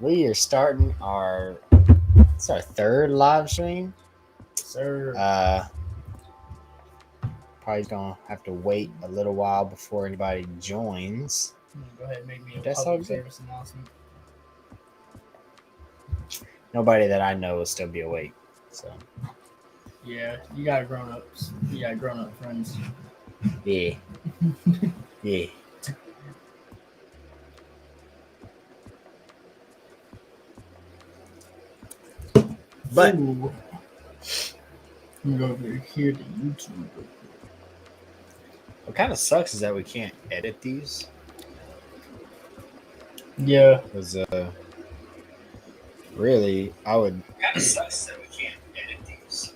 We are starting it's our third live stream. Sir. Probably gonna have to wait a little while before anybody joins. Go ahead and make me a That's all public good. service announcement. Nobody that I know will still be awake. So Yeah, you got grown ups. You got grown up friends. yeah. Yeah. But Ooh. I'm gonna go over here to YouTube. what kind of sucks is that we can't edit these. Yeah. Because really, I would. Kind of sucks that we can't edit these.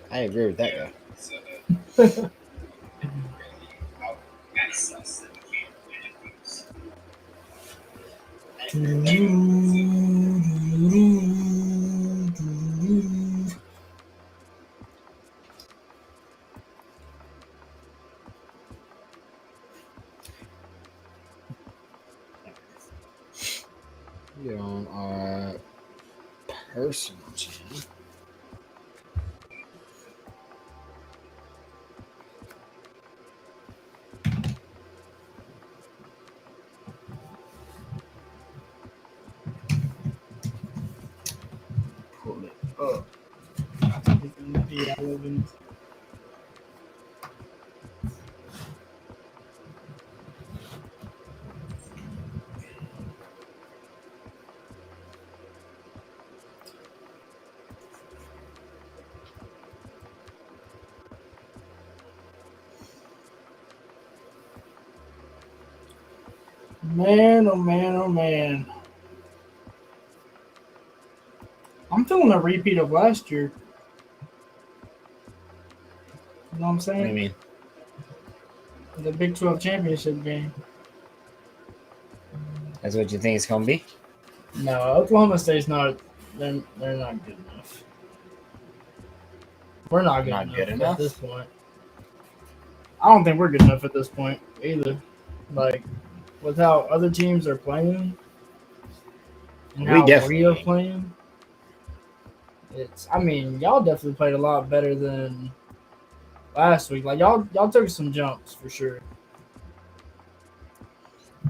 I agree with that guy. So, really, kind of sucks that we can't edit these. Get on our personal channel. Pull it up. Man, oh man, oh man. I'm feeling a repeat of last year. You know what I'm saying? What do you mean? The Big 12 championship game. That's what you think it's gonna be? No, Oklahoma State's not. They're not good enough. We're not good enough at this point. I don't think we're good enough at this point either. Like, with how other teams are playing and how we are playing, I mean, y'all definitely played a lot better than last week. Like, y'all took some jumps for sure.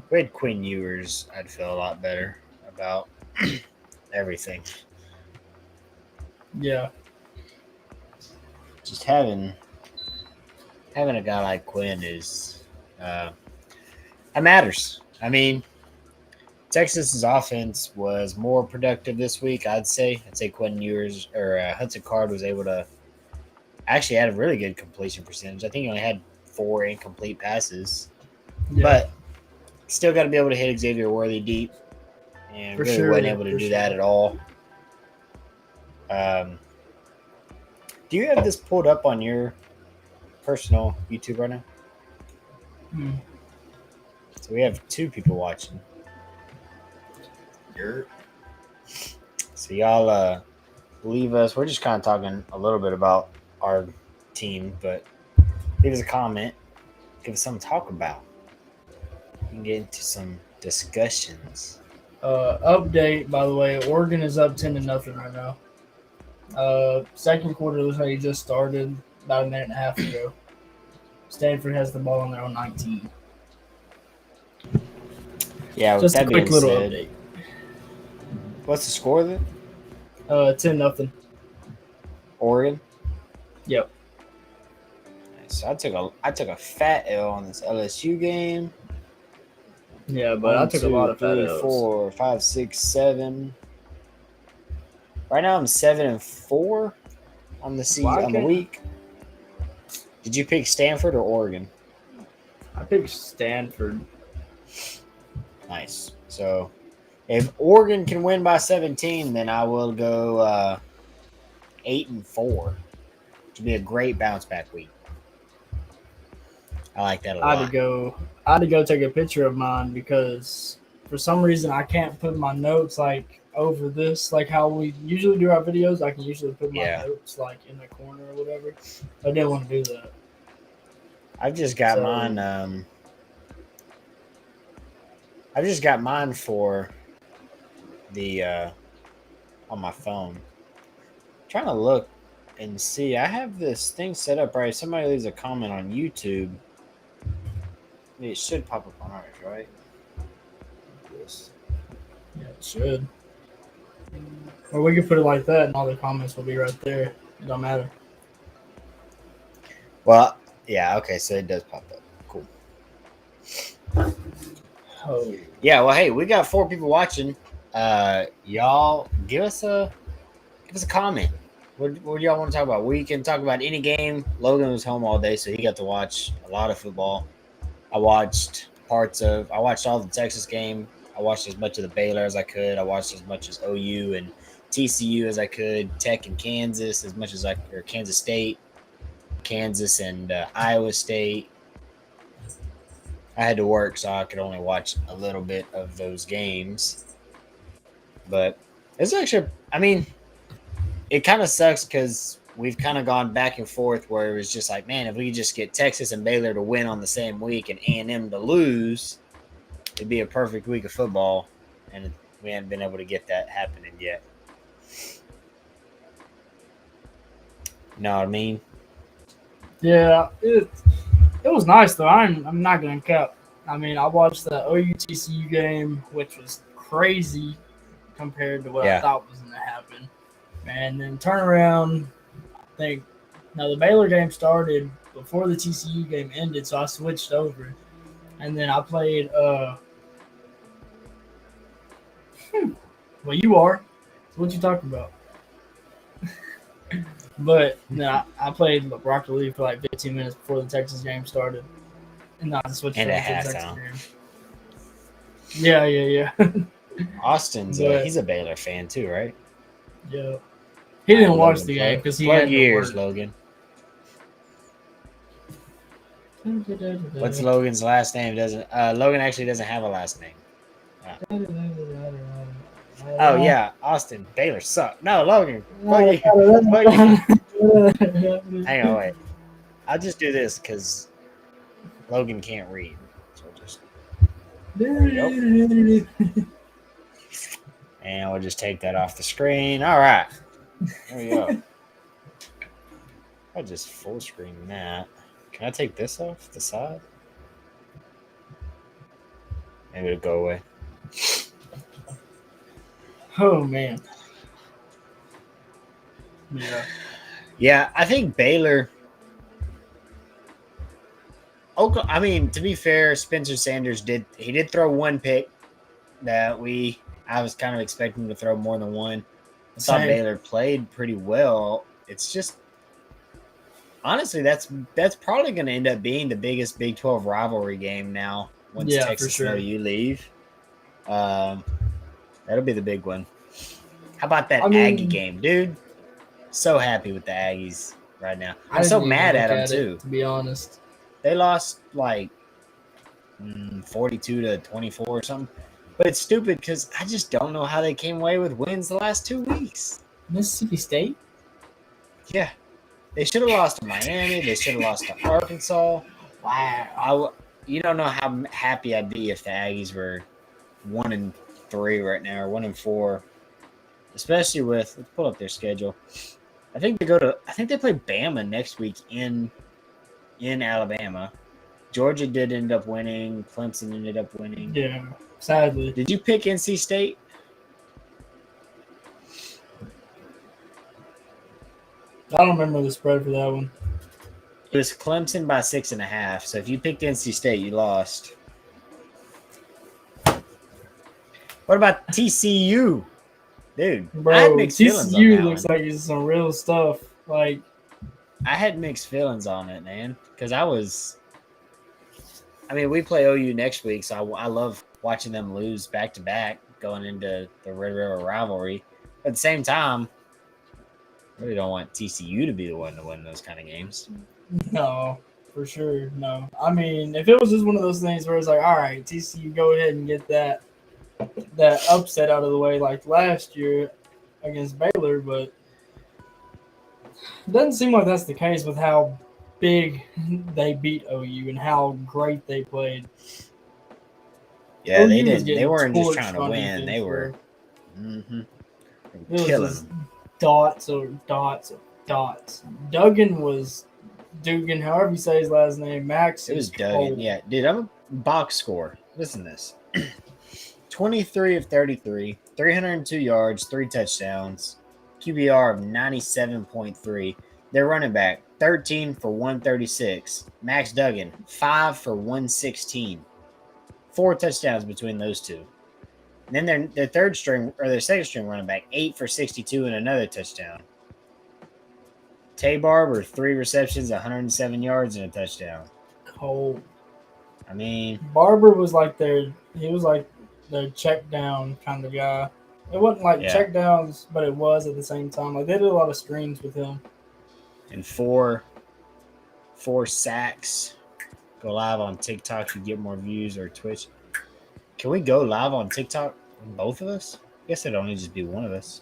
We had Quinn Ewers. I'd feel a lot better about everything. Yeah. Just having a guy like Quinn is it matters. I mean, Texas's offense was more productive this week. I'd say Quinn Ewers or Hudson Card was able to actually had a really good completion percentage. I think he only had 4 incomplete passes, but still got to be able to hit Xavier Worthy deep, and For really sure, wasn't able to do that at all. Do you have this pulled up on your personal YouTube right now? So we have 2 people watching. So y'all leave us. We're just kind of talking a little bit about our team, but leave us a comment. Give us something to talk about. We can get into some discussions. Update, by the way, Oregon is up 10-0 right now. Second quarter looks like it just started about a minute and a half ago. Stanford has the ball on their own 19. Yeah, just a quick little update. What's the score then? 10-0. Oregon. Yep. So I took a fat L on this LSU game. Yeah, but 1, I took 2, a lot of 3, 4, 5, 6, 7. Right now I'm 7-4 on the season on the week. Did you pick Stanford or Oregon? I picked Stanford. Nice. So if Oregon can win by 17, then I will go 8-4. Which would be a great bounce back week. I like that a lot. I had to go take a picture of mine because for some reason I can't put my notes like over this, like how we usually do our videos. I can usually put my notes like in the corner or whatever. I didn't want to do that. I've just got mine. I've just got mine for the on my phone. Trying to look and see. I have this thing set up right. Somebody leaves a comment on YouTube. It should pop up on ours, right? Yes. Yeah, it should. Or we could put it like that, and all the comments will be right there. It don't matter. Well, yeah. Okay, so it does pop up. Cool. Oh. Yeah. Well, hey, we got 4 people watching. Y'all give us a comment. What do y'all want to talk about? We can talk about any game. Logan was home all day, so he got to watch a lot of football. I watched all the Texas game. I watched as much of the Baylor as I could. I watched as much as OU and TCU as I could. Tech and Kansas as much as or Kansas State, Kansas and Iowa State. I had to work, so I could only watch a little bit of those games. But it's actually, I mean, it kind of sucks because we've kind of gone back and forth where it was just like, man, if we could just get Texas and Baylor to win on the same week and A&M to lose, it'd be a perfect week of football. And we haven't been able to get that happening yet. You know what I mean? Yeah, it was nice though. I'm not gonna cap. I mean, I watched the OU TCU game, which was crazy compared to what I thought was gonna happen. And then turn around, I think now the Baylor game started before the TCU game ended, so I switched over. And then I played well, you are. So what you talking about? But no, I played Rocket League for like 15 minutes before the Texas game started. And I switched over to the Texas game. Yeah. Austin's he's a Baylor fan too, right? Yeah. He didn't watch the game because he had years, Logan. What's Logan's last name? Logan actually doesn't have a last name. Oh yeah, Austin. Baylor suck. No, Logan. Hang on, wait. I'll just do this because Logan can't read. So there we go. And we'll just take that off the screen. All right. There we go. I'll just full screen that. Can I take this off the side? Maybe it'll go away. Oh man. Yeah, I think Baylor. I mean, to be fair, Spencer Sanders did throw one pick that I was kind of expecting to throw more than one. I thought Baylor played pretty well. It's just honestly that's probably going to end up being the biggest Big 12 rivalry game now once Texas and OU leave. That'll be the big one. How about that Aggie game, dude? So happy with the Aggies right now. I'm so mad at them too. To be honest, they lost like 42-24 or something. But it's stupid because I just don't know how they came away with wins the last 2 weeks. Mississippi State? Yeah. They should have lost to Miami. They should have lost to Arkansas. Wow. You don't know how happy I'd be if the Aggies were 1-3 right now, or 1-4. Especially with, let's pull up their schedule. I think they play Bama next week in Alabama. Georgia did end up winning. Clemson ended up winning. Yeah, sadly. Did you pick NC State? I don't remember the spread for that one. It was Clemson by 6.5. So if you picked NC State, you lost. What about TCU? Dude, bro, I had mixed feelings on that looks like it's some real stuff. Like, I had mixed feelings on it, man. Because we play OU next week, so I love watching them lose back-to-back going into the Red River rivalry. At the same time, I really don't want TCU to be the one to win those kind of games. No, for sure, no. I mean, if it was just one of those things where it's like, all right, TCU, go ahead and get that upset out of the way like last year against Baylor, but it doesn't seem like that's the case with how big they beat OU and how great they played. Yeah, they didn't. They weren't just trying to win. They were Mm-hmm. It was Killing just them. dots or dots or dots. Dugan, however you say his last name, Max. It was Is Duggan. cold. Yeah, dude, I'm a box score. Listen to this. 23 of 33, 302 yards, 3 touchdowns, QBR of 97.3. Their running back, 13 for 136. Max Duggan, 5 for 116. 4 touchdowns between those two. And then their third string or their second string running back, 8 for 62 and another touchdown. Tay Barber, 3 receptions, 107 yards and a touchdown. Cold. I mean, Barber was like their check down kind of guy. It wasn't like check downs, but it was at the same time. Like they did a lot of screens with him. And four sacks. Go live on TikTok, you get more views, or Twitch. Can we go live on TikTok? Both of us? I guess it'd only just be one of us.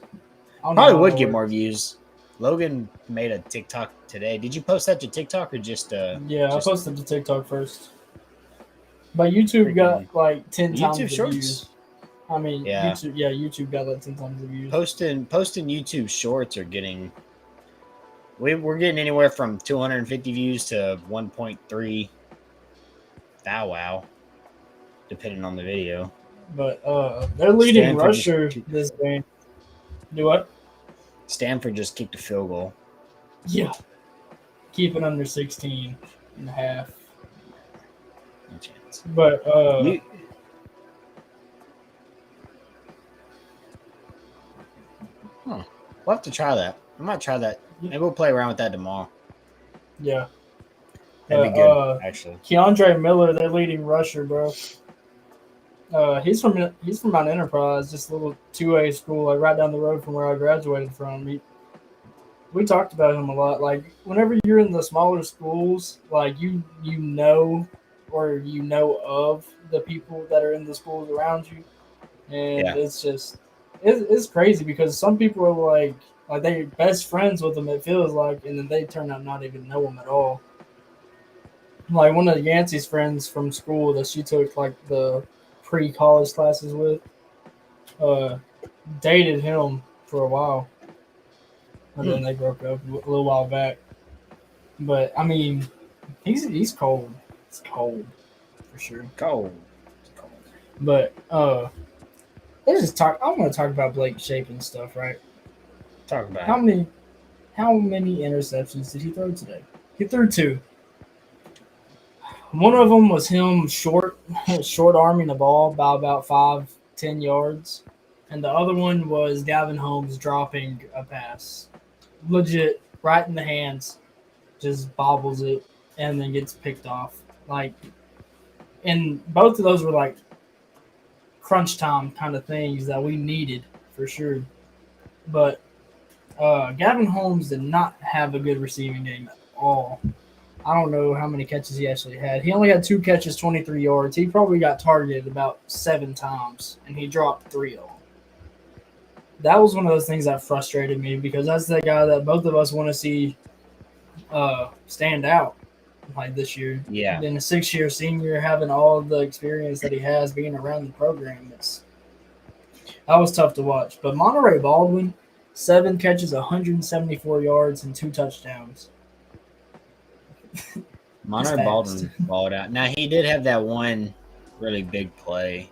Probably would get more views. Logan made a TikTok today. Did you post that to TikTok or just? Yeah, I posted to TikTok first. But YouTube got like 10 times the views. I mean, yeah. YouTube got like 10 times the views. Posting YouTube shorts are getting. We're getting anywhere from 250 views to 1.3. Wow, depending on the video. But they're leading Stanford rusher this game. Do what? Stanford just kicked a field goal. Yeah. Keep it under 16 and a half. No chance. But we'll have to try that. I might try that. Maybe we'll play around with that tomorrow. Yeah. That'd be good, actually. Keandre Miller, their leading rusher, bro. He's from Mount Enterprise, just a little 2A school, like right down the road from where I graduated from. We talked about him a lot. Like whenever you're in the smaller schools, like you know of the people that are in the schools around you, and it's just it's crazy because some people are like they're best friends with them. It feels like, and then they turn out not even know them at all. Like one of Yancey's friends from school that she took like the pre-college classes with, dated him for a while, and then they broke up a little while back. But I mean, he's cold. It's cold for sure. Cold. But let's just talk. I want to talk about Blake Shapen stuff, right? Talk about how many interceptions did he throw today? He threw 2. One of them was him short arming the ball by about 5-10 yards, and the other one was Gavin Holmes dropping a pass, legit right in the hands, just bobbles it and then gets picked off. Like, and both of those were like crunch time kind of things that we needed for sure. But Gavin Holmes did not have a good receiving game at all. I don't know how many catches he actually had. He only had 2 catches, 23 yards. He probably got targeted about 7 times, and he dropped 3 of them. That was one of those things that frustrated me because that's the guy that both of us want to see stand out like this year. Yeah. In a 6-year senior, having all the experience that he has being around the program, that was tough to watch. But Monterey Baldwin, 7 catches, 174 yards, and 2 touchdowns. Monterey Baldwin balled out. Now, he did have that one really big play.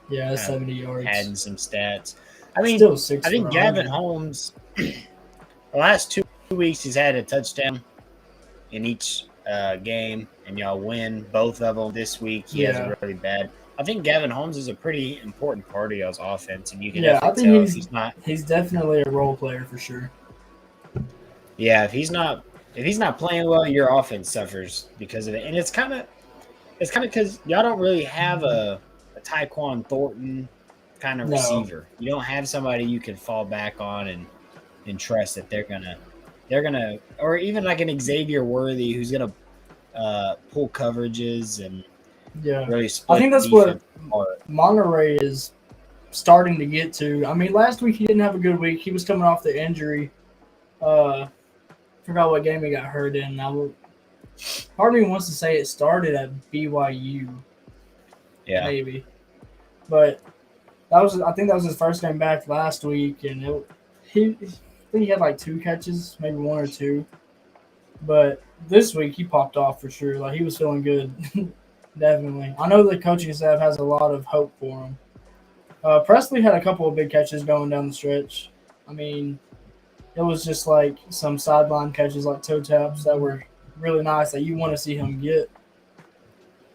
Yeah, 70 yards. Adding some stats. I mean, still 6 I think Gavin Holmes, the last 2 weeks, he's had a touchdown in each game, and y'all win both of them. This week, he has a really bad. I think Gavin Holmes is a pretty important part of y'all's offense, and you can definitely tell if he's not. He's definitely a role player for sure. Yeah, if he's not playing well, your offense suffers because of it, and it's kind of because y'all don't really have a Tyquan Thornton kind of receiver. You don't have somebody you can fall back on and trust that they're gonna, or even like an Xavier Worthy who's gonna pull coverages and really split. I think that's what Monterey is starting to get to. I mean, last week he didn't have a good week. He was coming off the injury. Forgot what game he got hurt in. Part of me wants to say it started at BYU. Yeah, maybe, but I think that was his first game back last week, and I think he had like 2 catches, maybe 1 or 2. But this week he popped off for sure. Like he was feeling good, definitely. I know the coaching staff has a lot of hope for him. Presley had a couple of big catches going down the stretch. I mean, it was just like some sideline catches, like toe taps that were really nice that you want to see him get.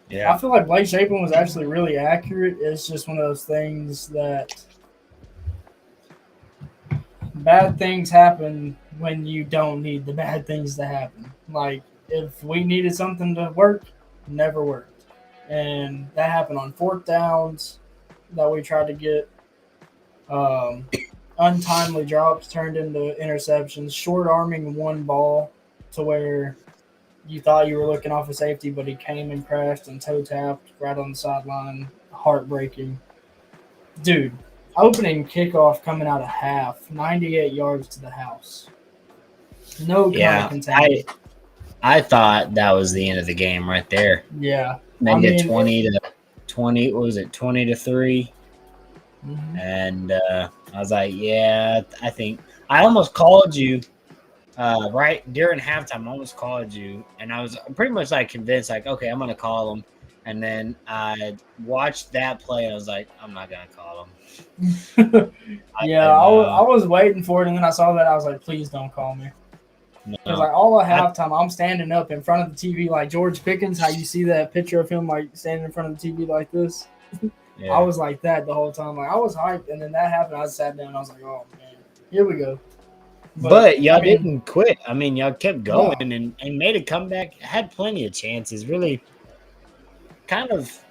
Yeah. I feel like Blake Shapen was actually really accurate. It's just one of those things that bad things happen when you don't need the bad things to happen. Like if we needed something to work, never worked, and that happened on 4th downs that we tried to get. Um, Untimely drops turned into interceptions. Short arming one ball to where you thought you were looking off a safety, but he came and crashed and toe tapped right on the sideline. Heartbreaking. Dude, opening kickoff coming out of half, 98 yards to the house. No kind of containment. I thought that was the end of the game right there. Yeah. Made it 20. What was it? 20-3. Mm-hmm. And I was like, yeah, I think I almost called you right during halftime. I almost called you, and I was pretty much like convinced, like, okay, I'm gonna call him. And then I watched that play, and I was like, I'm not gonna call him. Yeah, I was waiting for it, and then I saw that I was like, please don't call me. Because like all at halftime, I'm standing up in front of the TV like George Pickens. How you see that picture of him like standing in front of the TV like this? Yeah. I was like that the whole time. Like I was hyped, and then that happened. I sat down. And I was like, "Oh man, here we go." But y'all didn't quit. I mean, y'all kept going and made a comeback. Had plenty of chances. Really, kind of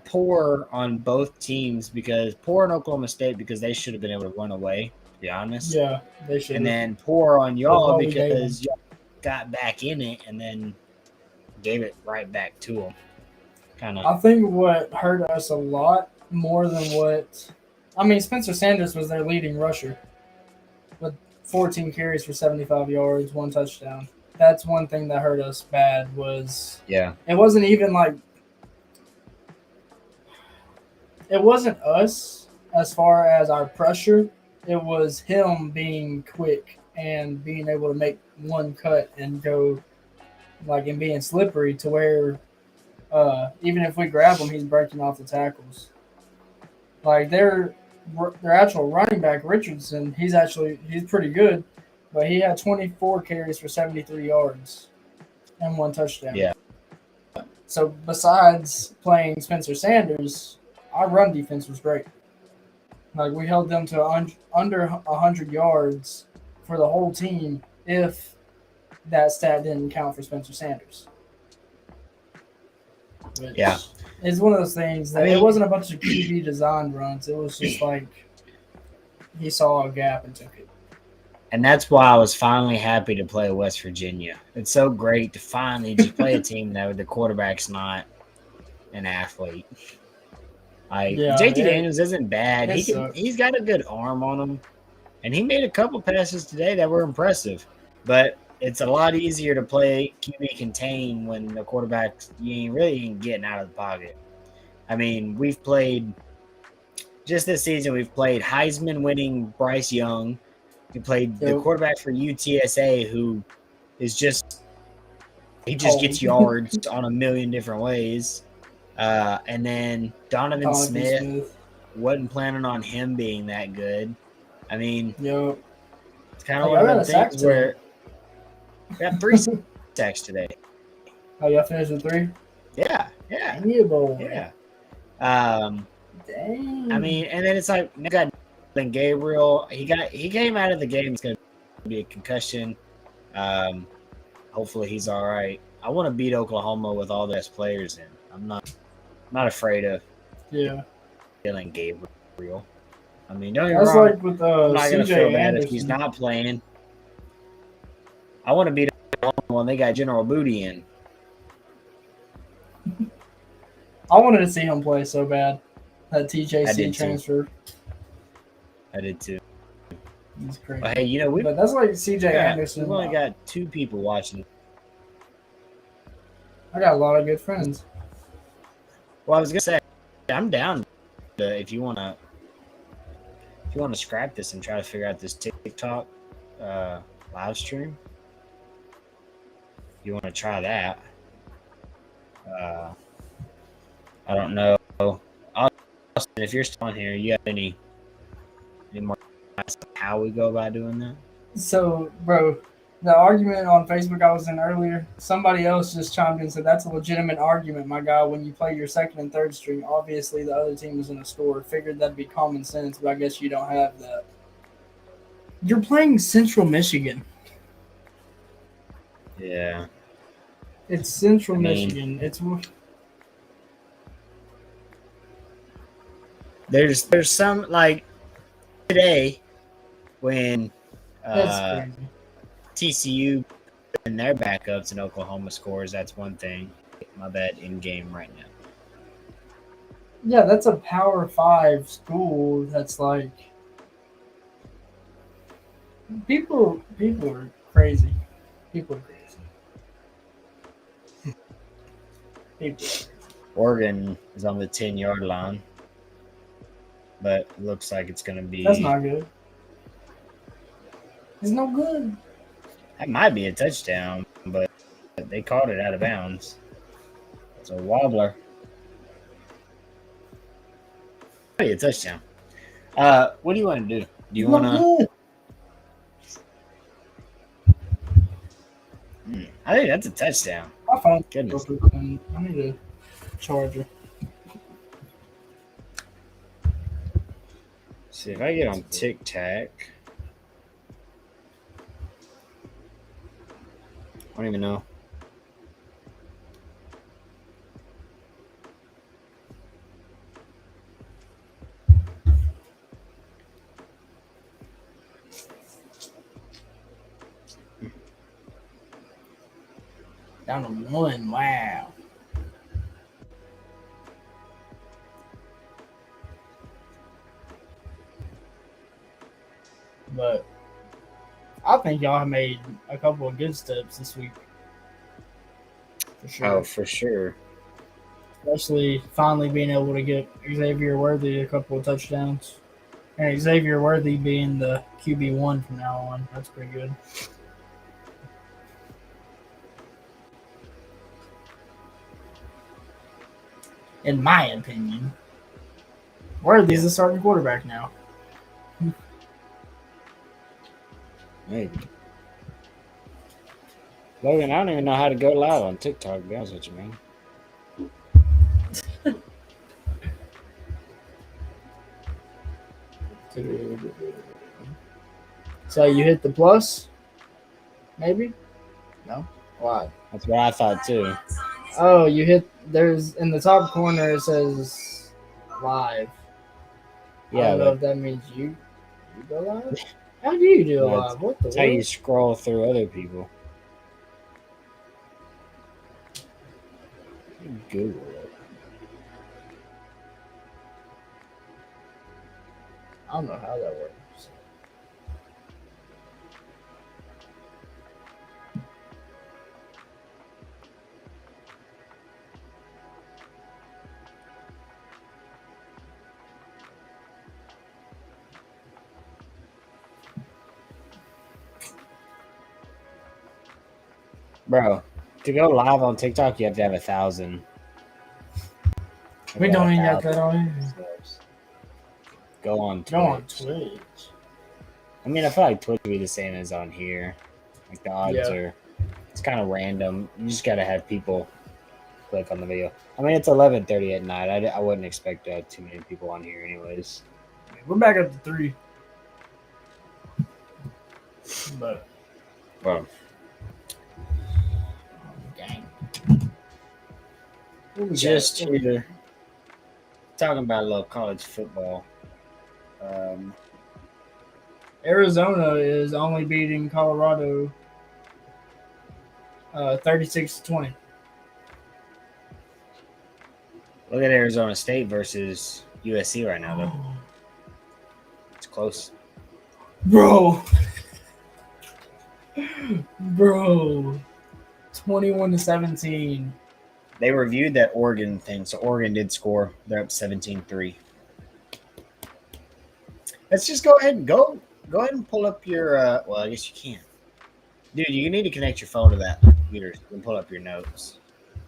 poor on both teams because poor on Oklahoma State because they should have been able to run away. To be honest. Yeah, they should. And then poor on y'all because y'all got back in it and then gave it right back to them. I think what hurt us a lot more than Spencer Sanders was their leading rusher with 14 carries for 75 yards, 1 touchdown. That's one thing that hurt us bad was it wasn't even like it wasn't us as far as our pressure. It was him being quick and being able to make one cut and go and being slippery to where even if we grab him, he's breaking off the tackles. Like their actual running back Richardson, he's pretty good, but he had 24 carries for 73 yards and 1 touchdown. Yeah. So besides playing Spencer Sanders, our run defense was great. Like we held them to under 100 yards for the whole team if that stat didn't count for Spencer Sanders. It's one of those things that it wasn't a bunch of QB designed runs. It was just like he saw a gap and took it. And that's why I was finally happy to play West Virginia. It's so great to finally just play a team that the quarterback's not an athlete. JT Daniels isn't bad. He's got a good arm on him. And he made a couple passes today that were impressive. But it's a lot easier to play QB contain when the quarterback you ain't getting out of the pocket. I mean, we've played just this season. We've played Heisman winning Bryce Young. We played the quarterback for UTSA, who is just gets yards on a million different ways. And then Donovan Smith wasn't planning on him being that good. I mean, it's kind of one of the things where. We got 3 sacks today. Oh, y'all finished with 3? Yeah. Yeah. Dang. I mean, and then it's like we got Gabriel. He came out of the game. It's going to be a concussion. Hopefully he's all right. I want to beat Oklahoma with all those players in. I'm not afraid of killing Gabriel. I mean, don't get me wrong. Like with I'm not going to feel bad if he's not playing. I want to beat them when they got General Booty in. I wanted to see him play so bad. That TJC transfer. I did too. He's crazy. But hey, but that's like CJ Anderson. We've only got 2 people watching. I got a lot of good friends. Well, I was gonna say, I'm down if you want to you want to scrap this and try to figure out this TikTok live stream, you want to try that. I don't know. Austin, if you're still on here, you got any more advice on how we go about doing that? So, bro, the argument on Facebook I was in earlier, somebody else just chimed in and said that's a legitimate argument, my guy. When you play your second and third string, obviously the other team is in a store. Figured that'd be common sense, but I guess you don't have that. You're playing Central Michigan. Yeah. It's Central Michigan. There's some, like, today when TCU and their backups in Oklahoma scores, that's one thing. My bet in game right now. Yeah, that's a Power 5 school that's like people are crazy. People are crazy. Oregon is on the 10-yard line, but it looks like it's going to be. That's not good. It's no good. That might be a touchdown, but they called it out of bounds. It's a wobbler. Might be a touchdown. What do you want to do? Do you want to? I think that's a touchdown. My phone. Goodness. I need a charger. See if I get on TikTok. I don't even know. Down to 1. Wow. But I think y'all have made a couple of good steps this week. For sure. Oh, for sure. Especially finally being able to get Xavier Worthy a couple of touchdowns. And Xavier Worthy being the QB1 from now on. That's pretty good. In my opinion. Worthy's the starting quarterback now. Maybe. Logan, I don't even know how to go live on TikTok, to be honest with you, man. So you hit the plus? Maybe? No? Why? That's what I thought too. Oh, you hit. There's in the top corner. It says live. Yeah, I don't know if that means you go live. How do you do live? What the? That's how you scroll through other people. Google it. I don't know how that works. Bro, to go live on TikTok, you have to have 1,000. We don't even got that on here. Go on Twitch. Go on Twitch. I mean, I feel like Twitch would be the same as on here. Like the odds are, it's kind of random. You just got to have people click on the video. I mean, it's 11:30 at night. I wouldn't expect to have too many people on here anyways. We're back up to 3. But. Well. Just here, talking about a little college football. Arizona is only beating Colorado 36-20. Look at Arizona State versus USC right now, though. It's close. Bro. 21-17. They reviewed that Oregon thing, so Oregon did score. They're up 17-3. Let's just go ahead and pull up your. Well, I guess you can't, dude. You need to connect your phone to that computer so you can pull up your notes.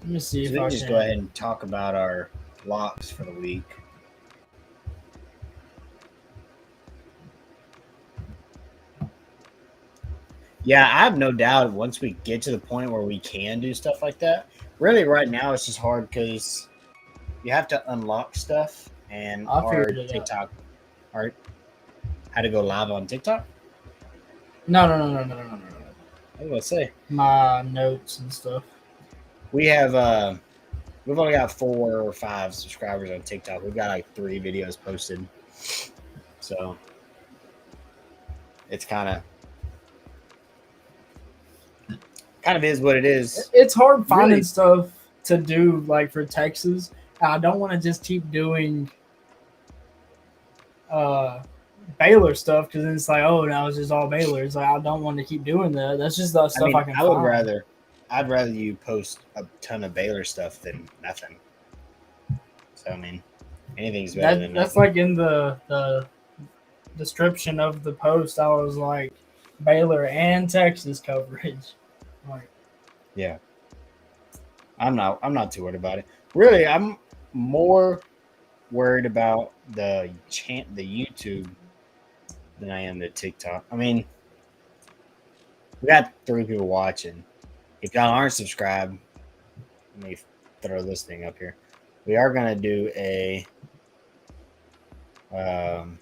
Let me see So if we I can can. just go ahead and talk about our locks for the week. Yeah, I have no doubt once we get to the point where we can do stuff like that. Really, right now it's just hard because you have to unlock stuff, and I our figured it out. TikTok, our how to go live on TikTok. No. I was gonna say My notes and stuff. we have we've only got 4 or 5 subscribers on TikTok. We've got like 3 videos posted, so it's kind of is what it is. It's hard finding Really, stuff to do like for Texas. I don't want to just keep doing Baylor stuff because it's like, oh, now it's just all Baylor. It's like I don't want to keep doing that. That's just the stuff I can find. I'd rather you post a ton of Baylor stuff than nothing. So I mean, anything's better than That's nothing. like in the description of the post. I was like Baylor and Texas coverage. Like, Yeah, I'm not too worried about it. Really, I'm more worried about the YouTube than I am the TikTok. I mean, we got 3 people watching. If y'all aren't subscribed, let me throw this thing up here. We are gonna do um,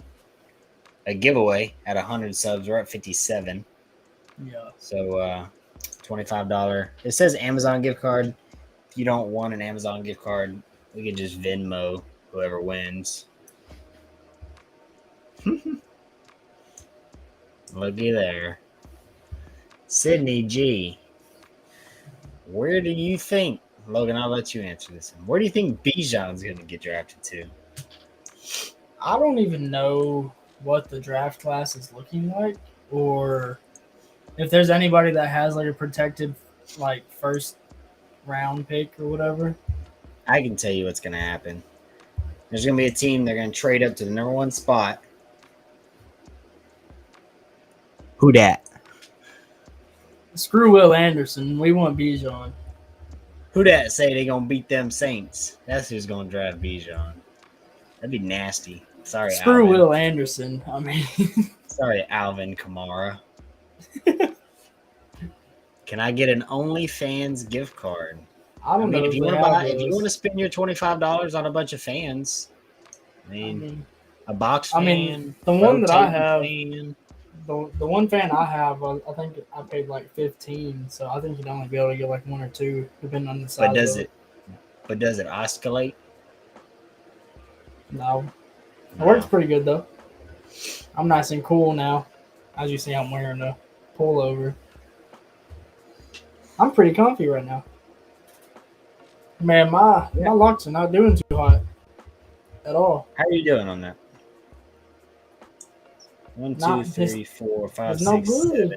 a giveaway at 100 subs. We're at 57. yeah. So $25. It says Amazon gift card. If you don't want an Amazon gift card, we can just Venmo whoever wins. Looky there. Sydney G. Where do you think, Logan, I'll let you answer this one. Where do you think Bijan's going to get drafted to? I don't even know what the draft class is looking like, or if there's anybody that has like a protected like first round pick or whatever. I can tell you what's going to happen. There's going to be a team, they're going to trade up to the number 1 spot. Who dat? Screw Will Anderson. We want Bijan. Who dat say they going to beat them Saints? That's who's going to draft Bijan. That'd be nasty. Sorry, Screw Alvin. Will Anderson. I mean, sorry, Alvin Kamara. Can I get an OnlyFans gift card? I don't know if you want to spend your $25 on a bunch of fans, I mean a box fan. I mean, the one that I have, the one fan I have, I think I paid like 15, so I think you'd only be able to get like 1 or 2, depending on the size. But does it oscillate? No. It works pretty good though. I'm nice and cool now. As you see, I'm wearing a pullover. I'm pretty comfy right now. Man, my locks are not doing too hot at all. How are you doing on that? 1, 2, 3, 4, 5, 6, 7.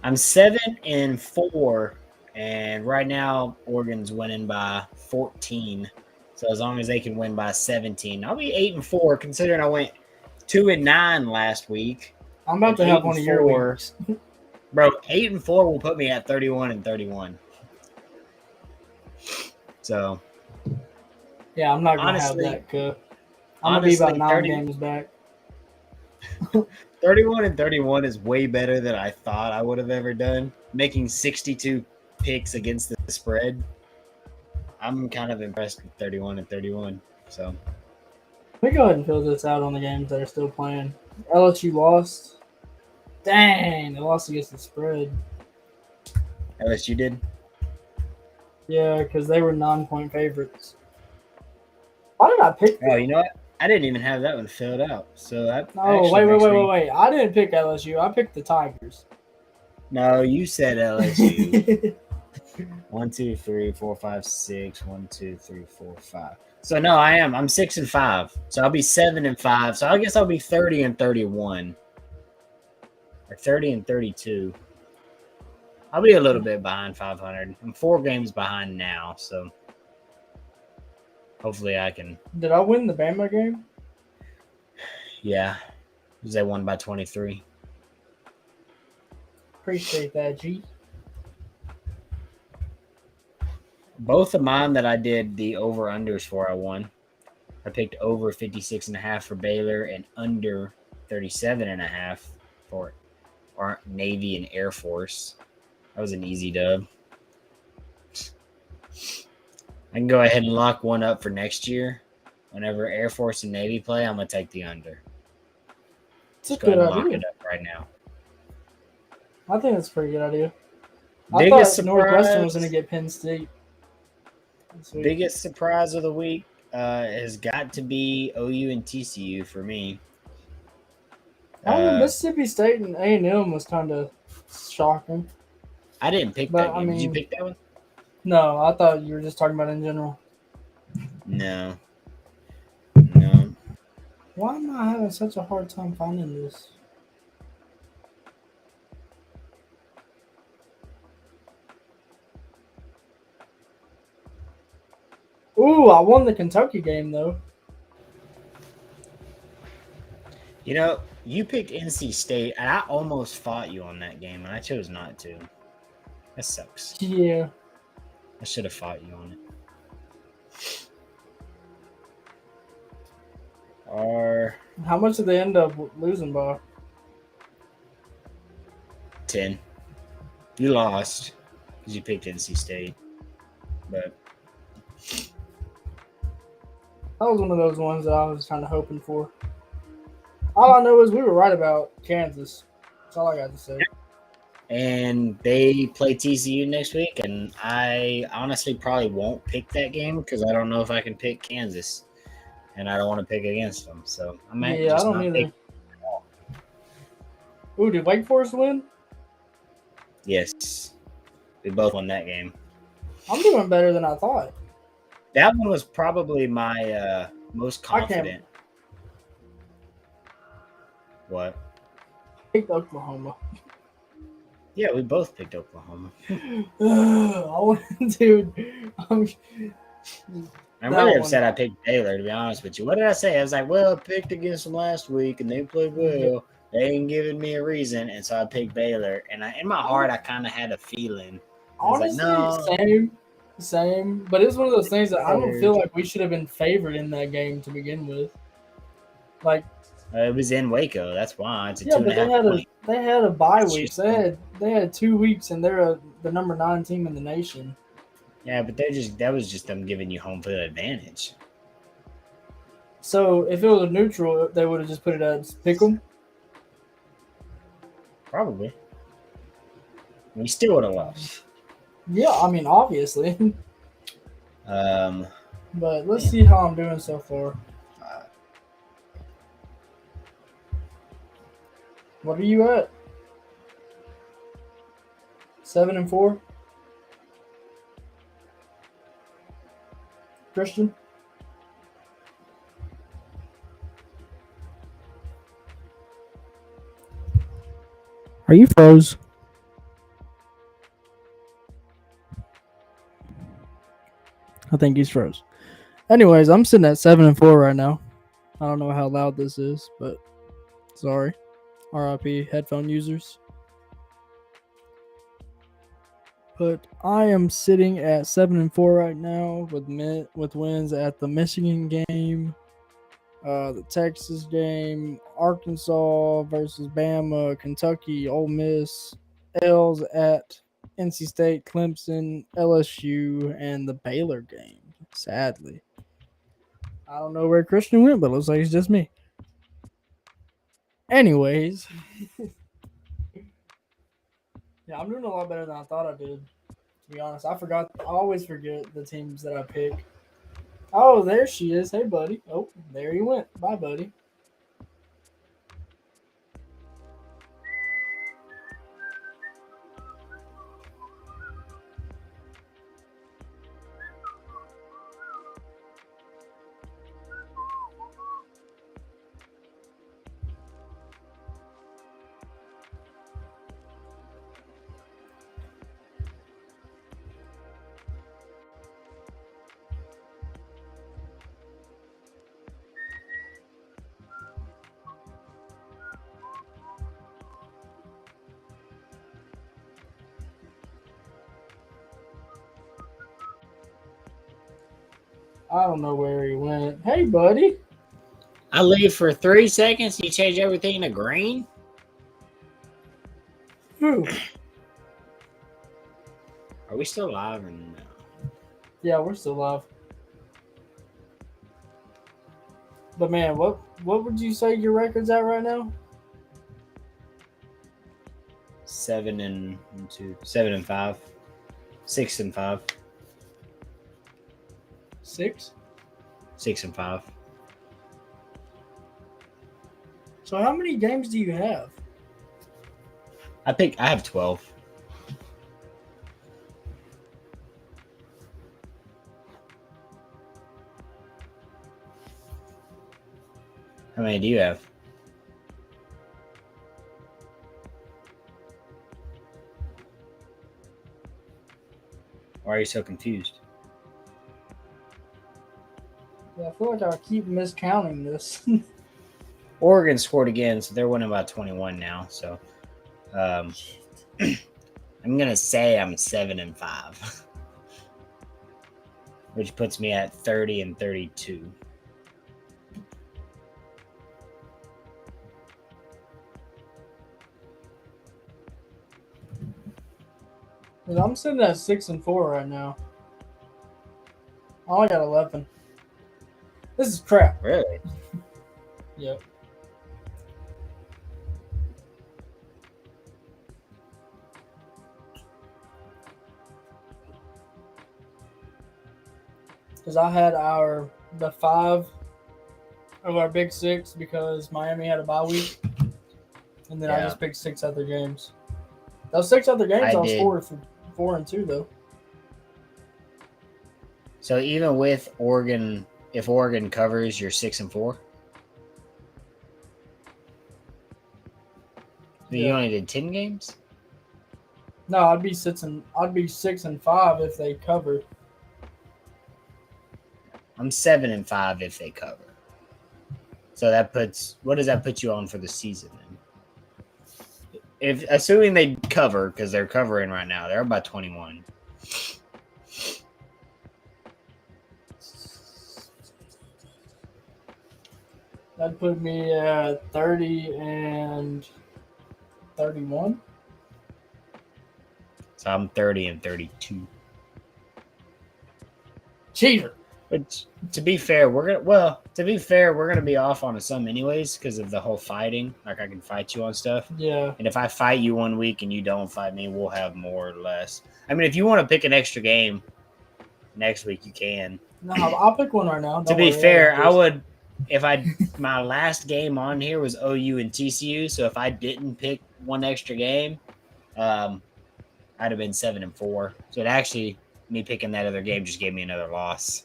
I'm 7-4, and right now Oregon's winning by 14. So as long as they can win by 17, I'll be 8-4. Considering I went 2-9 last week. I'm about to have one of your weeks. Bro, 8-4 will put me at 31-31. So, yeah, I'm not gonna have that. I'm gonna be about 9 games back. 31-31 is way better than I thought I would have ever done. Making 62 picks against the spread. I'm kind of impressed with 31-31. So, let me go ahead and fill this out on the games that are still playing. LSU lost. Dang, they lost against the spread. LSU did? Yeah, because they were 9-point favorites. Why did I pick them? Oh, you know what? I didn't even have that one filled out. So that. Oh, wait. I didn't pick LSU. I picked the Tigers. No, you said LSU. 1, 2, 3, 4, 5, 6. 1, 2, 3, 4, 5. So no, I am. I'm 6-5. So I'll be 7-5. So I guess I'll be 30-31. Or 30-32. I'll be a little bit behind 500. I'm 4 games behind now, so hopefully I can. Did I win the Bama game? Yeah. Because they won by 23. Appreciate that, G. Both of mine that I did the over-unders for, I won. I picked over 56.5 for Baylor and under 37.5 for Navy and Air Force. That was an easy dub. I can go ahead and lock one up for next year. Whenever Air Force and Navy play, I'm going to take the under. It's a Go ahead good and lock idea. it up right now. I think that's a pretty good idea. Biggest I thought Northwestern was surprise. going to get Penn State. Biggest surprise of the week has got to be OU and TCU for me. Mississippi State and A&M was kind of shocking. I didn't pick that game. Did you pick that one? No, I thought you were just talking about in general. No. Why am I having such a hard time finding this? Ooh, I won the Kentucky game, though. You know, you picked NC State, and I almost fought you on that game, and I chose not to. That sucks. Yeah. I should have fought you on it. How much did they end up losing by? 10. You lost because you picked NC State. But that was one of those ones that I was kind of hoping for. All I know is we were right about Kansas. That's all I got to say. And they play TCU next week, and I honestly probably won't pick that game because I don't know if I can pick Kansas, and I don't want to pick against them. So I might just not pick. Ooh, did Wake Forest win? Yes, we both won that game. I'm doing better than I thought. That one was probably my most confident. What? I picked Oklahoma. Yeah, we both picked Oklahoma. Dude, I'm really upset I picked Baylor, to be honest with you. What did I say? I was like, well, I picked against them last week, and they played well. They ain't giving me a reason, and so I picked Baylor. And in my heart, I kind of had a feeling. Honestly, same. But it's one of those things that I don't feel like we should have been favored in that game to begin with. Like, it was in Waco. That's why it's a 2.5 point. They had a bye week. They had 2 weeks, and they're the number 9 team in the nation. Yeah, but that was just them giving you home field advantage. So if it was a neutral, they would have just put it as pick'em. Probably. We still would have lost. Yeah, I mean, obviously. But let's see how I'm doing so far. What are you at? 7-4? Christian? Are you froze? I think he's froze. Anyways, I'm sitting at 7-4 right now. I don't know how loud this is, but sorry. RIP headphone users. But I am sitting at 7-4 right now with wins at the Michigan game, the Texas game, Arkansas versus Bama, Kentucky, Ole Miss, L's at NC State, Clemson, LSU, and the Baylor game. Sadly, I don't know where Christian went, but it looks like it's just me. Anyways, yeah, I'm doing a lot better than I thought I did. To be honest, I always forget the teams that I pick. Oh, there she is. Hey, buddy. Oh, there you went. Bye, buddy. I don't know where he went. Hey, buddy. I leave for 3 seconds. You change everything to green. Who? Are we still live? Or no? Yeah, we're still live. But man, what would you say your record's at right now? 7-2, 7-5, 6-5, 6. 6-5. So how many games do you have? I have 12. How many do you have? Why are you so confused? Yeah, I feel like I keep miscounting this. Oregon scored again, so they're winning by 21 now. So I'm gonna say I'm 7-5, which puts me at 30-32. I'm sitting at 6-4 right now. I only got 11. This is crap. Really? Yep. Because I had the 5 of our big 6 because Miami had a bye week, and then I just picked 6 other games. Those 6 other games I scored for 4-2 though. So even with Oregon, if Oregon covers, you're 6-4. So you only did 10 games? No, I'd be 6-5 if they cover. I'm 7-5 if they cover. So what does that put you on for the season then? If assuming they cover, because they're covering right now, they're about 21. That'd put me at 30-31. So I'm 30-32. Cheater. But to be fair, we're gonna be off on some anyways because of the whole fighting. Like I can fight you on stuff. Yeah. And if I fight you one week and you don't fight me, we'll have more or less. I mean, if you want to pick an extra game next week, you can. No, I'll pick one right now. To be fair, I would. If my last game on here was OU and TCU, so if I didn't pick one extra game, I'd have been 7-4. So it actually, me picking that other game just gave me another loss.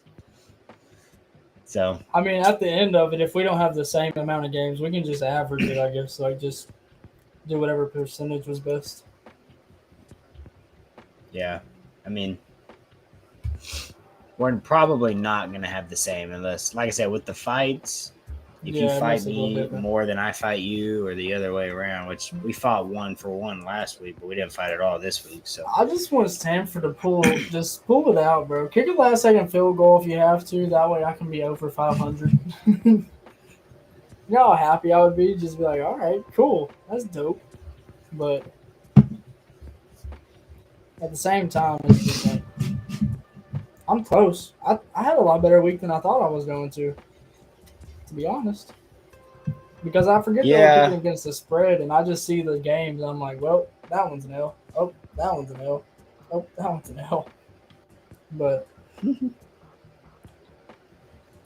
So I mean, at the end of it, if we don't have the same amount of games, we can just average it. I guess like just do whatever percentage was best. Yeah, I mean, we're probably not going to have the same unless, like I said, with the fights, if you fight me more than I fight you or the other way around, which we fought 1-for-1 last week, but we didn't fight at all this week. So I just want Stanford to pull it out, bro. Kick a last second field goal if you have to. That way I can be over 500. You know how happy I would be? Just be like, all right, cool. That's dope. But at the same time, it's just like, I'm close. I had a lot better week than I thought I was going to be honest. Because I forget that we're picking against the spread, and I just see the games. I'm like, well, that one's an L. Oh, that one's an L. Oh, that one's an L. But,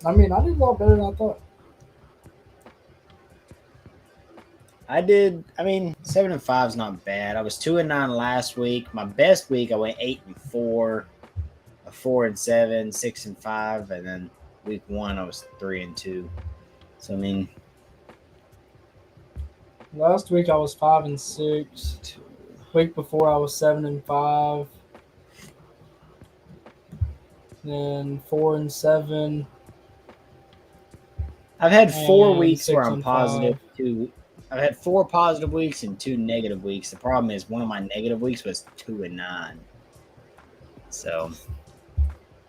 I mean, I did a lot better than I thought. I did. I mean, 7-5 is not bad. I was 2-9 last week. My best week, I went 8-4, 4-7, 6-5, and then week 1 I was 3-2. So I mean, last week I was 5-6. Week before I was 7-5. Then 4-7. I've had 4 weeks where I'm positive. I've had 4 positive weeks and 2 negative weeks. The problem is one of my negative weeks was 2-9. So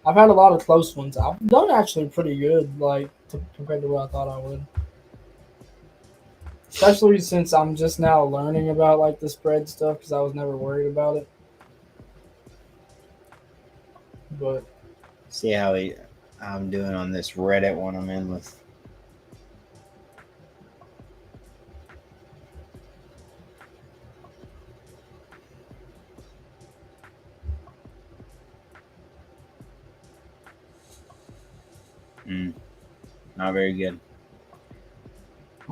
I've had a lot of close ones. I've done actually pretty good, like compared to what I thought I would. Especially since I'm just now learning about like the spread stuff because I was never worried about it. But see how I'm doing on this Reddit one I'm in with. Not very good.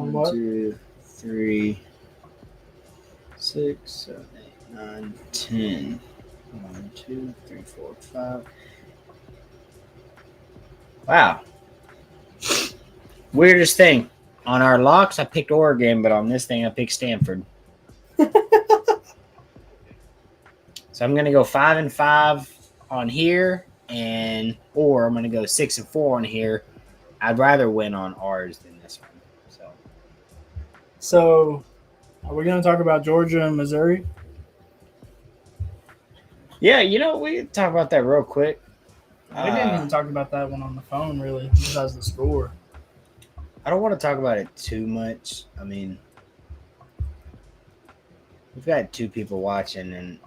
on 1, what? 2, 3, 6, 7, 8, 9, 10. 1, 2, 3, 4, 5. Wow. Weirdest thing. On our locks, I picked Oregon, but on this thing, I picked Stanford. So I'm gonna go 5-5 on here, or I'm gonna go 6-4 on here. I'd rather win on ours than this one. So, are we going to talk about Georgia and Missouri? Yeah, we can talk about that real quick. We didn't even talk about that one on the phone, really, besides the score. I don't want to talk about it too much. I mean, we've got 2 people watching, and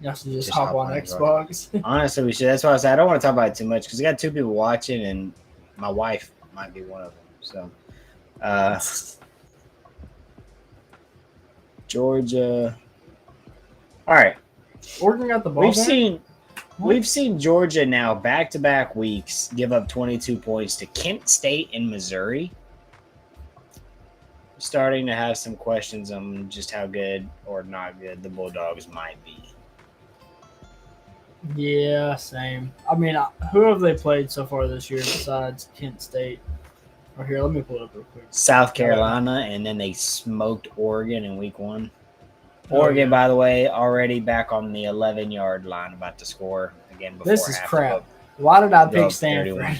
you have to just hop on Xbox. Honestly, we should. That's why I said I don't want to talk about it too much because we got 2 people watching, and my wife might be one of them. So, Georgia. All right. Oregon got the ball. We've seen Georgia now back-to-back weeks give up 22 points to Kent State and Missouri. Starting to have some questions on just how good or not good the Bulldogs might be. Yeah, same. I mean, who have they played so far this year besides Kent State? Or here, let me pull it up real quick. South Carolina, and then they smoked Oregon in week 1. Oregon, by the way, already back on the 11-yard line, about to score again before this is crap. Why did I pick Stanford?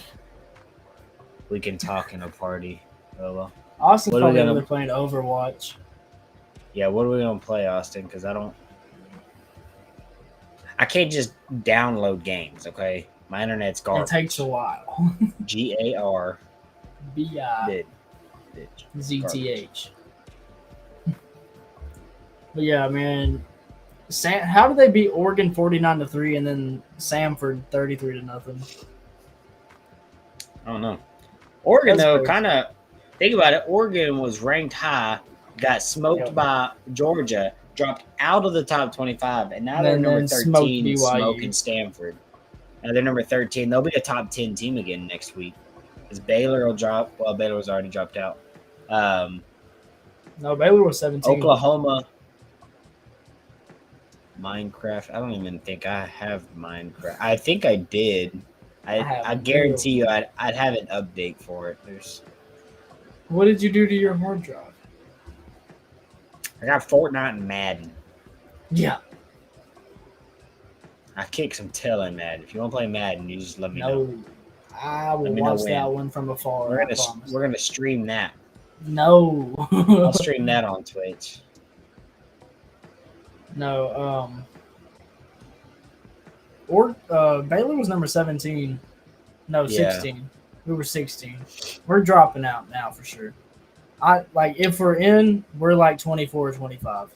We can talk in a party. Oh, well. Austin's probably over there playing Overwatch. Yeah, what are we going to play, Austin? Because I can't just download games, okay? My internet's garbage. It takes a while. GAR. ZTH. But yeah, man. How did they beat Oregon 49-3 and then Samford 33-0? I don't know. Oregon, though, kind of think about it. Oregon was ranked high, got smoked by Georgia, dropped out of the top 25, and now they're number 13, smoking Stanford. Now they're number 13. They'll be a top 10 team again next week. Because Baylor will drop. Well, Baylor was already dropped out. No, Baylor was 17. Oklahoma. Minecraft. I don't even think I have Minecraft. I think I did. I guarantee you I'd have an update for it. What did you do to your hard drive? I got Fortnite and Madden. Yeah. I kick some tail in Madden. If you want to play Madden, you just let me know. I will watch that one from afar. We're gonna stream that. No. I'll stream that on Twitch. No, Baylor was number 17. No, 16. Yeah. We were 16. We're dropping out now for sure. If we're in, we're like 24 or 25.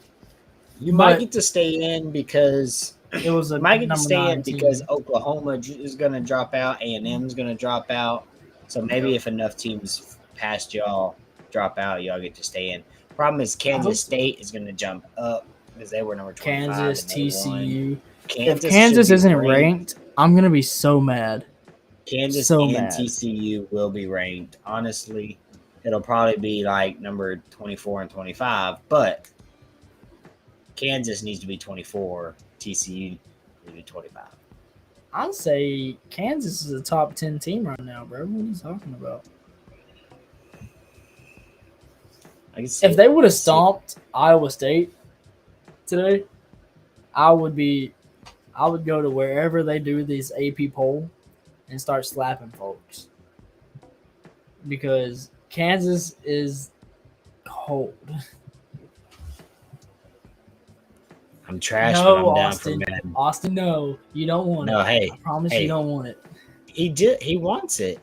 You might get to stay in because it was a might get to stay in because Oklahoma is going to drop out, A&M is going to drop out. So maybe if enough teams past y'all drop out, y'all get to stay in. Problem is Kansas State is going to jump up because they were number 25. Kansas, TCU. If Kansas isn't ranked, I'm going to be so mad. Kansas and TCU will be ranked. Honestly, it'll probably be like number 24 and 25, but Kansas needs to be 24. TCU needs to be 25. I'd say Kansas is a top 10 team right now, bro. What are you talking about? If they would have stomped Iowa State today, I would go to wherever they do this AP poll and start slapping folks. Because Kansas is cold. I'm trash, no, but I'm Austin, down for Madden. Austin, no. You don't want it. No, hey. I promise you don't want it. He wants it.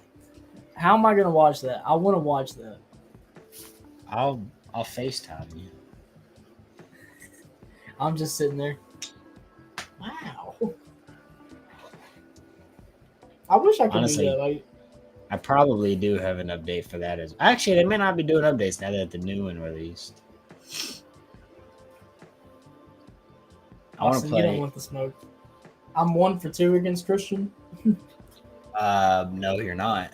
How am I gonna watch that? I want to watch that. I'll FaceTime you. I'm just sitting there. Wow. I wish I could Honestly, do that. Like, I probably do have an update for that as actually they may not be doing updates now that the new one released. I want to play. You don't want the smoke. I'm 1 for 2 against Christian. No, you're not.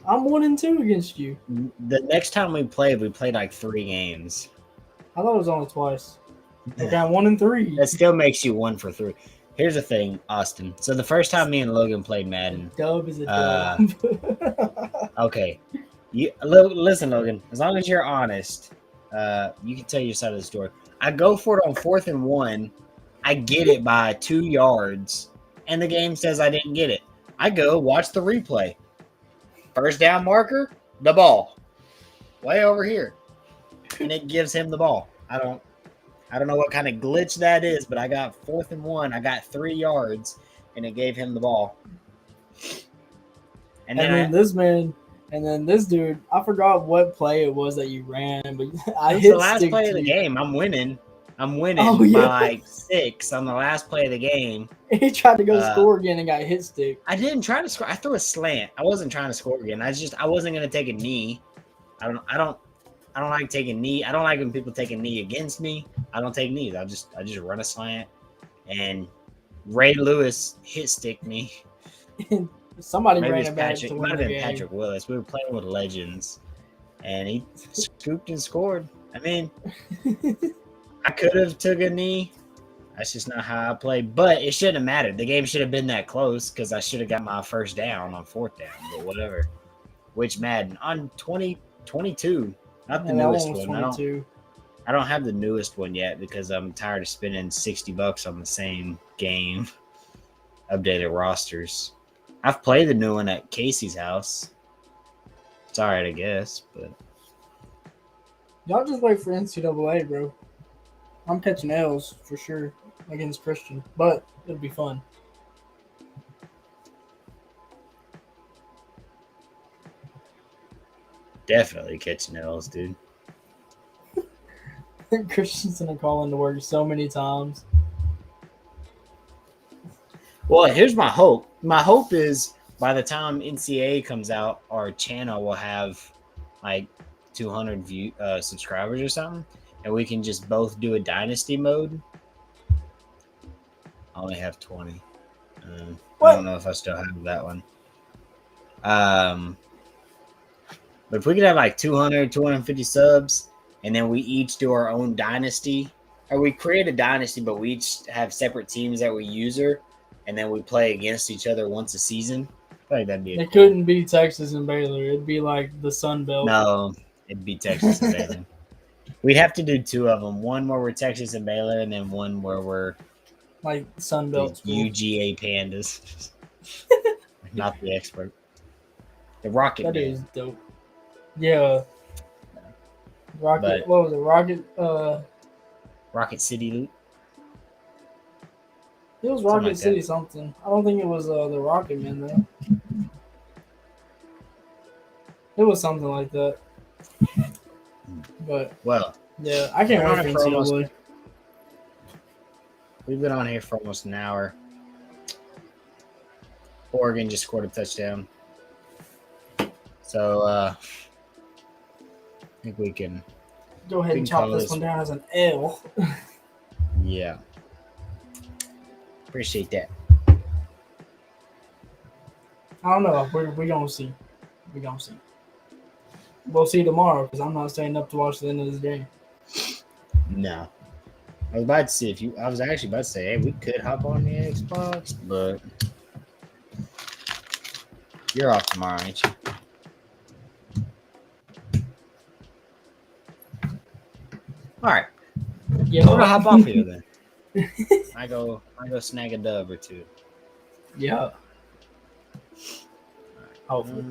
I'm 1 and 2 against you. The next time we played like 3 games. I thought it was only twice. Okay, I'm 1 and 3. That still makes you 1 for 3. Here's the thing, Austin. So the first time me and Logan played Madden, dub is a dub. Okay, listen, Logan. As long as you're honest, you can tell your side of the story. I go for it on 4th and 1. I get it by 2 yards, and the game says I didn't get it. I go watch the replay. First down marker, the ball, way over here, and it gives him the ball. I don't know what kind of glitch that is, but I got 4th and 1. I got 3 yards, and it gave him the ball. And then this dude, I forgot what play it was that you ran, but I hit the last play of the game. I'm winning by like 6 on the last play of the game. He tried to go score again and got hit stick. I didn't try to score. I threw a slant. I wasn't trying to score again. I wasn't gonna take a knee. I don't like taking knee. I don't like when people take a knee against me. I don't take knees. I just run a slant, and Ray Lewis hit stick me. Somebody Maybe ran it back Patrick. to It win might the have been game. Patrick Willis. We were playing with legends, and he scooped and scored. I mean, I could have took a knee. That's just not how I play. But it shouldn't have mattered. The game should have been that close because I should have got my first down on 4th down. But whatever. Which Madden on 2022, not the newest one. I don't have the newest one yet because I'm tired of spending $60 on the same game. Updated rosters. I've played the new one at Casey's house. It's all right, I guess, but y'all just wait for NCAA, bro. I'm catching L's for sure against Christian, but it'll be fun. definitely catching L's, dude. Christian's gonna call into work so many times. Well, here's my hope. My hope is by the time NCAA comes out, our channel will have like 200 subscribers or something, and we can just both do a dynasty mode. I only have 20. I don't know if I still have that one. But if we could have like 200, 250 subs, and then we each do our own dynasty, or we create a dynasty, but we each have separate teams that we user, and then we play against each other once a season. I feel like that'd be It couldn't be Texas and Baylor. It'd be like the Sun Belt. No, it'd be Texas and Baylor. We'd have to do 2 of them. One where we're Texas and Baylor, and then one where we're like Sun Belt UGA Pandas. Not the expert. The Rocket That Man. is dope. Yeah. Rocket. What was it? Rocket City Loot. It was Rocket City something. I don't think it was the Rocket Man though. It was something like that. But yeah, I can't wait for NCAA. We've been on here for almost an hour. Oregon just scored a touchdown. So I think we can go ahead and chop this one down as an L. Yeah. Appreciate that. I don't know. We're going to see. We're going to see. We'll see tomorrow because I'm not staying up to watch the end of this game. No. I was about to see I was actually about to say, hey, we could hop on the Xbox, but you're off tomorrow, ain't you? All right. Yeah, we're gonna hop off here then. I go snag a dub or 2. Yeah. Hopefully.